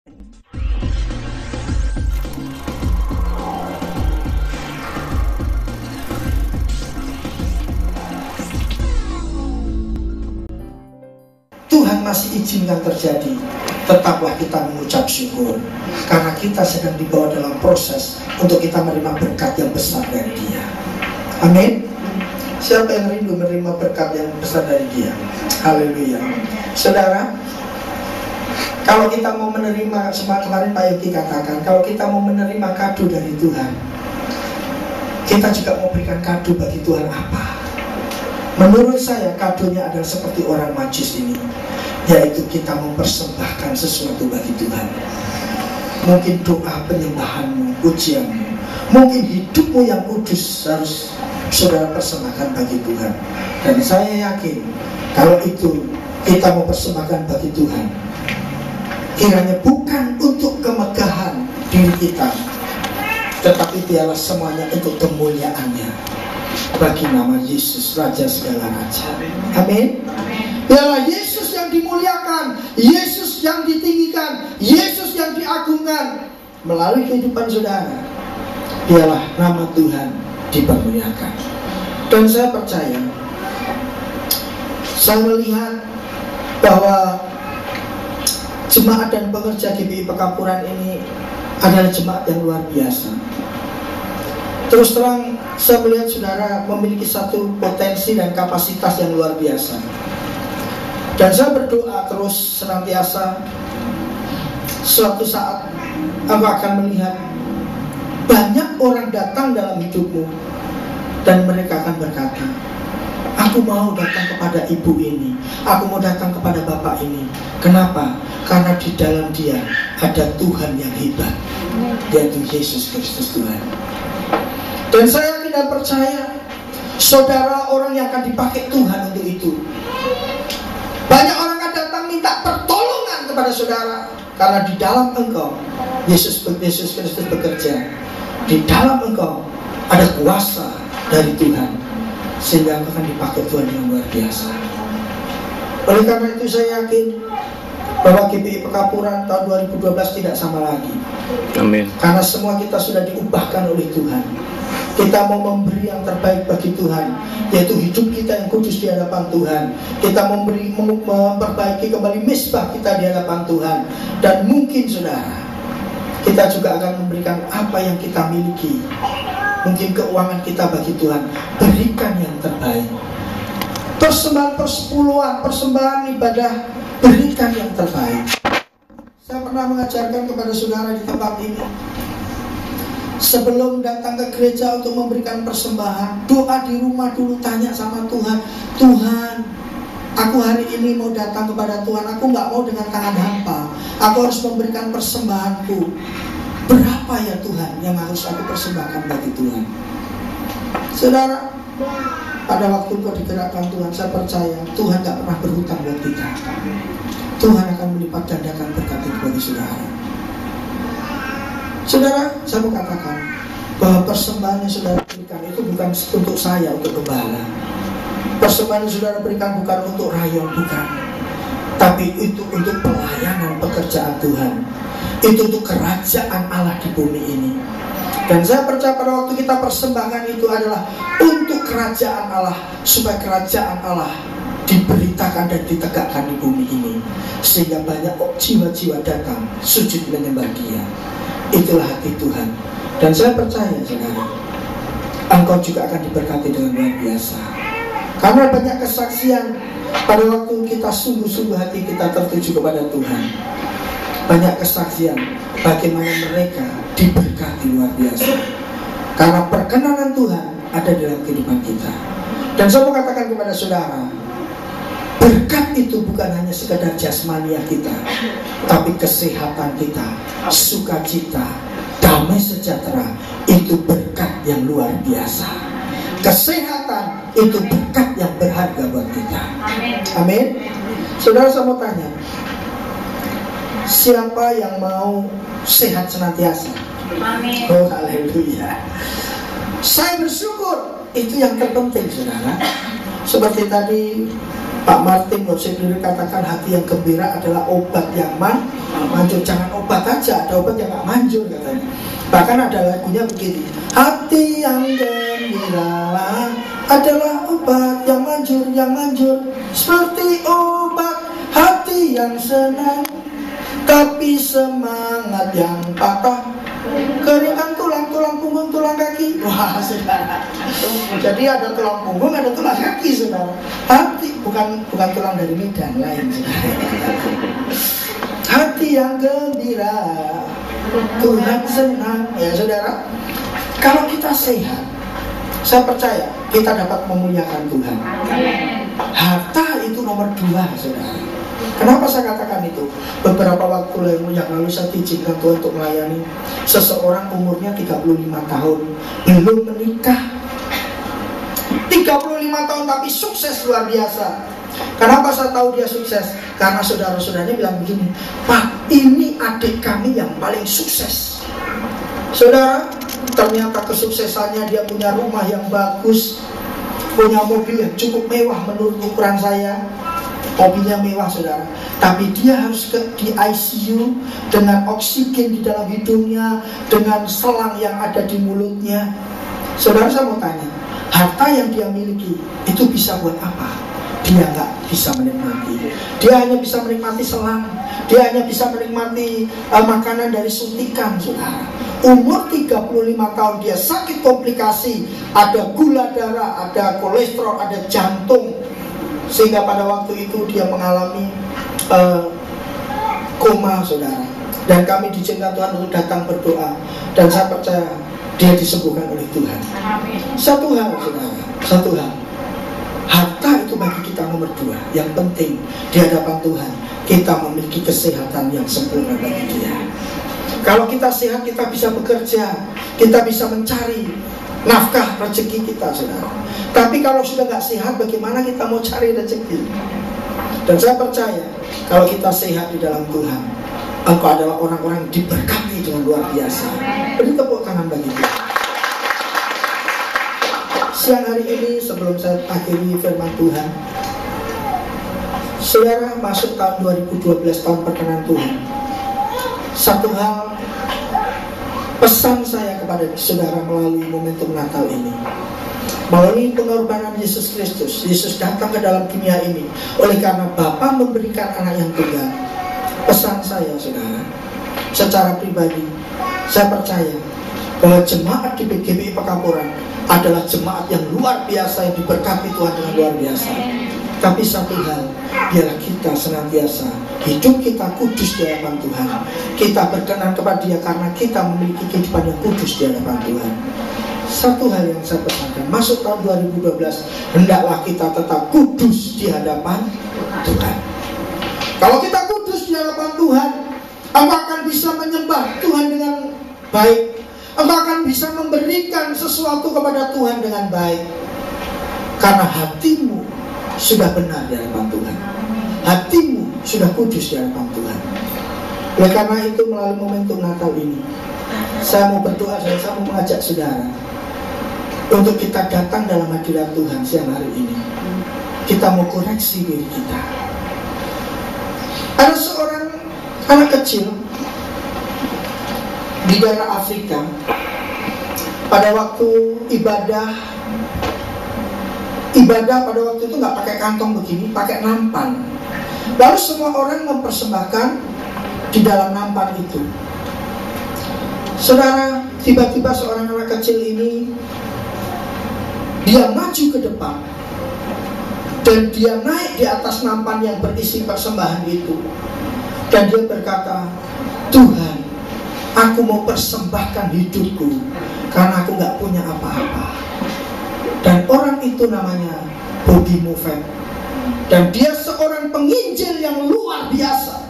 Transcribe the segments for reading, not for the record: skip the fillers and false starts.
Tuhan masih izinkan terjadi, tetaplah kita mengucap syukur, karena kita sedang dibawa dalam proses untuk kita menerima berkat yang besar dari Dia. Amin. Siapa yang rindu menerima berkat yang besar dari Dia? Haleluya. Saudara, kalau kita mau menerima, kemarin Pak Yogi katakan, kalau kita mau menerima kado dari Tuhan, kita juga mau berikan kado bagi Tuhan apa? Menurut saya kadonya adalah seperti orang Majus ini, yaitu kita mempersembahkan sesuatu bagi Tuhan. Mungkin doa penyembahanmu, pujianmu, mungkin hidupmu yang kudus harus saudara persembahkan bagi Tuhan. Dan saya yakin kalau itu kita mempersembahkan bagi Tuhan, kiranya bukan untuk kemegahan diri kita, tetapi biarlah semuanya untuk kemuliaannya bagi nama Yesus, Raja segala Raja. Amin. Biarlah Yesus yang dimuliakan, Yesus yang ditinggikan, Yesus yang diagungkan melalui kehidupan saudara. Biarlah nama Tuhan dipermuliakan. Dan saya percaya, saya melihat bahwa jemaat dan pekerja GBI Pekampuran ini adalah jemaat yang luar biasa. Terus terang, saya melihat saudara memiliki satu potensi dan kapasitas yang luar biasa. Dan saya berdoa terus senantiasa, suatu saat aku akan melihat banyak orang datang dalam hidupmu, dan mereka akan berkata, aku mau datang kepada ibu ini, aku mau datang kepada bapak ini. Kenapa? Karena di dalam dia ada Tuhan yang hebat, yaitu Yesus Kristus Tuhan. Dan saya tidak percaya saudara orang yang akan dipakai Tuhan untuk itu. Banyak orang akan datang minta pertolongan kepada saudara, karena di dalam engkau Yesus Kristus bekerja. Di dalam engkau ada kuasa dari Tuhan, sehingga engkau akan dipakai Tuhan yang luar biasa. Oleh karena itu saya yakin bahwa GBI Pekampuran tahun 2012 tidak sama lagi. Amin. Karena semua kita sudah diubahkan oleh Tuhan. Kita mau memberi yang terbaik bagi Tuhan, yaitu hidup kita yang kudus di hadapan Tuhan. Kita memperbaiki kembali misbah kita di hadapan Tuhan. Dan mungkin saudara, kita juga akan memberikan apa yang kita miliki. Mungkin keuangan kita bagi Tuhan. Berikan yang terbaik. Persembahan persepuluhan, persembahan ibadah, berikan yang terbaik. Saya pernah mengajarkan kepada saudara di tempat ini, sebelum datang ke gereja untuk memberikan persembahan, doa di rumah dulu, tanya sama Tuhan, Tuhan, aku hari ini mau datang kepada Tuhan, aku gak mau dengan tangan hampa, aku harus memberikan persembahanku. Berapa ya Tuhan yang harus aku persembahkan bagi Tuhan? Saudara, pada waktu kau digerakkan Tuhan, saya percaya Tuhan gak pernah berhutang buat kita. Tuhan akan melipat gandakan berkat itu bagi saudara. Saudara, saya mau katakan bahwa persembahan yang saudara berikan itu bukan untuk saya, untuk gembala. Persembahan yang saudara berikan bukan untuk rayon, bukan. Tapi itu untuk pelayanan pekerjaan Tuhan. Itu untuk kerajaan Allah di bumi ini. Dan saya percaya pada waktu kita persembahkan itu adalah untuk kerajaan Allah, supaya kerajaan Allah diberitakan dan ditegakkan di bumi ini, sehingga banyak jiwa-jiwa datang sujud menyembah Dia. Itulah hati Tuhan. Dan saya percaya saudara, engkau juga akan diberkati dengan luar biasa. Karena banyak kesaksian pada waktu kita sungguh-sungguh hati kita tertuju kepada Tuhan. Banyak kesaksian bagaimana mereka diberkati luar biasa, karena perkenanan Tuhan ada dalam kehidupan kita. Dan saya mau katakan kepada saudara, berkat itu bukan hanya sekadar jasmania kita, tapi kesehatan kita, sukacita, damai sejahtera, itu berkat yang luar biasa. Kesehatan itu berkat yang berharga buat kita. Amin. Saudara, saya mau tanya, siapa yang mau sehat senantiasa? Amin. Oh, haleluya. Saya bersyukur, itu yang terpenting saudara. Seperti tadi Pak Martin Lord katakan, hati yang gembira adalah obat yang manjur. Jangan obat aja, ada obat yang gak manjur katanya. Bahkan ada lagunya begini, hati yang gembira adalah obat yang manjur seperti obat hati yang senang, tapi semangat yang patah keringan tulang punggung, tulang kaki. Wah, saudara. Jadi ada tulang punggung, ada tulang kaki, saudara. Hati bukan tulang dari Medan, lain, saudara. Hati yang gembira, Tuhan senang. Ya, saudara. Kalau kita sehat, saya percaya kita dapat memuliakan Tuhan. Harta itu nomor 2, saudara. Kenapa saya katakan itu? Beberapa waktu yang lalu saya diizinkan Tuhan untuk melayani seseorang umurnya 35 tahun, belum menikah. 35 tahun tapi sukses luar biasa. Kenapa saya tahu dia sukses? Karena saudara-saudaranya bilang begini, Pak, ini adik kami yang paling sukses. Saudara, ternyata kesuksesannya dia punya rumah yang bagus, punya mobil yang cukup mewah menurut ukuran saya. Mobilnya mewah, saudara. Tapi dia harus di ICU dengan oksigen di dalam hidungnya, dengan selang yang ada di mulutnya. Saudara, saya mau tanya, harta yang dia miliki itu bisa buat apa? Dia nggak bisa menikmati. Dia hanya bisa menikmati selang. Dia hanya bisa menikmati makanan dari suntikan, saudara. Umur 35 tahun dia sakit komplikasi, ada gula darah, ada kolesterol, ada jantung. Sehingga pada waktu itu dia mengalami koma, saudara. Dan kami diizinkan Tuhan untuk datang berdoa. Dan saya percaya dia disembuhkan oleh Tuhan. Satu hal, saudara, satu hal, harta itu bagi kita nomor 2. Yang penting di hadapan Tuhan kita memiliki kesehatan yang sempurna bagi dia. Kalau kita sehat, kita bisa bekerja, kita bisa mencari nafkah rezeki kita, saudara. Tapi kalau sudah nggak sehat, bagaimana kita mau cari rezeki? Dan saya percaya kalau kita sehat di dalam Tuhan, engkau adalah orang-orang yang diberkati dengan luar biasa. Beri tepuk tangan bagi kita. Siang hari ini sebelum saya akhiri firman Tuhan, saudara, masuk tahun 2012, tahun perkenan Tuhan. Satu hal, pesan saya kepada saudara melalui momentum Natal ini, melalui pengorbanan Yesus Kristus, Yesus datang ke dalam dunia ini oleh karena Bapa memberikan anak yang tunggal. Pesan saya, saudara, secara pribadi, saya percaya bahwa jemaat di GBI Pekampuran adalah jemaat yang luar biasa, yang diberkati Tuhan dengan luar biasa. Tapi satu hal, biarlah kita senantiasa hidup kita kudus di hadapan Tuhan. Kita berkenan kepada Dia karena kita memiliki kehidupan yang kudus di hadapan Tuhan. Satu hal yang saya pesankan, masuk tahun 2012, hendaklah kita tetap kudus di hadapan Tuhan. Kalau kita kudus di hadapan Tuhan, engkau akan bisa menyembah Tuhan dengan baik. Engkau akan bisa memberikan sesuatu kepada Tuhan dengan baik. Karena hatimu sudah benar di hadapan Tuhan. Hatimu sudah kudus di hadapan Tuhan. Oleh karena itu, melalui momentum Natal ini, saya mau berdoa dan saya mau mengajak saudara untuk kita datang dalam hadirat Tuhan siang hari ini. Kita mau koreksi diri kita. Ada seorang anak kecil di daerah Afrika. Pada waktu ibadah pada waktu itu nggak pakai kantong begini, pakai nampan. Lalu semua orang mempersembahkan di dalam nampan itu. Saudara, tiba-tiba seorang anak kecil ini dia maju ke depan dan dia naik di atas nampan yang berisi persembahan itu. Dan dia berkata, Tuhan, aku mau persembahkan hidupku karena aku nggak punya apa-apa. Dan orang itu namanya Bobby Moffett. Dan dia seorang penginjil yang luar biasa.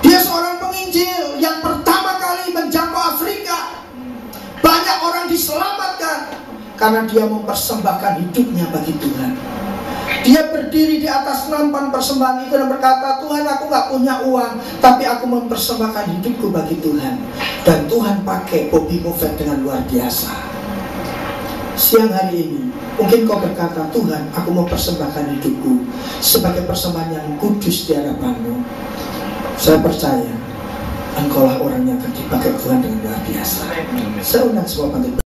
Dia seorang penginjil yang pertama kali menjangkau Afrika. Banyak orang diselamatkan karena dia mempersembahkan hidupnya bagi Tuhan. Dia berdiri di atas nampan persembahan itu dan berkata, Tuhan, aku gak punya uang, tapi aku mempersembahkan hidupku bagi Tuhan. Dan Tuhan pakai Bobby Moffett dengan luar biasa. Siang hari ini mungkin kau berkata, Tuhan, aku mau persembahkan hidupku sebagai persembahan yang kudus di hadapan-Mu. Saya percaya engkaulah orang yang akan dipakai Tuhan dengan luar biasa. Saya undang semua panitia.